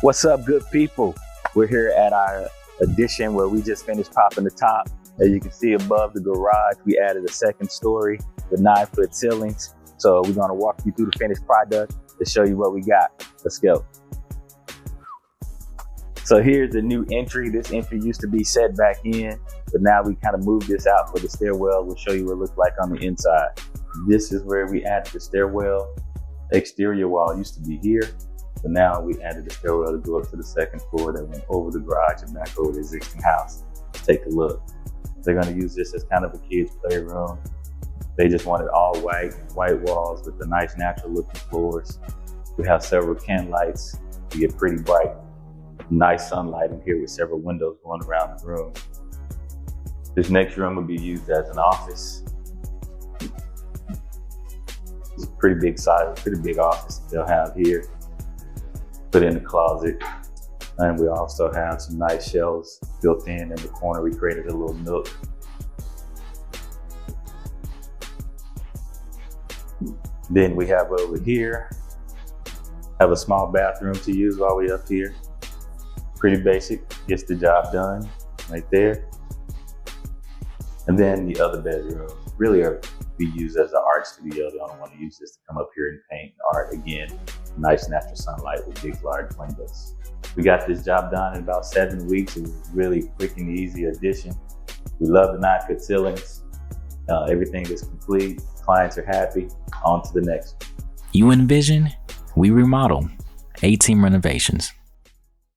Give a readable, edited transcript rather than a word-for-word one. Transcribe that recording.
What's up, good people? We're here at our addition where we just finished popping the top. As you can see above the garage, we added a second story with 9-foot ceilings. So we're gonna walk you through the finished product to show you what we got. Let's go. So here's the new entry. This entry used to be set back in, but now we kind of moved this out for the stairwell. We'll show you what it looks like on the inside. This is where we added the stairwell. Exterior wall used to be here, but now we added the stairwell to go up to the second floor that went over the garage and back over the existing house. Let's take a look. They're gonna use this as kind of a kid's playroom. They just wanted all white walls with the nice natural looking floors. We have several can lights to get pretty bright. Nice sunlight in here with several windows going around the room. This next room will be used as an office. It's a pretty big size, pretty big office they'll have here. Put in the closet. And we also have some nice shelves built in the corner. We created a little nook. Then we have over here, have a small bathroom to use while we're up here. Pretty basic, gets the job done right there. And then the other bedroom really be used as an art studio. They don't want to use this to come up here and paint art. Again, nice natural sunlight with big, large windows. We got this job done in about 7 weeks. It was a really quick and easy addition. We love the 9-foot ceilings. Everything is complete. Clients are happy. On to the next. You envision, we remodel. A-Team Renovations.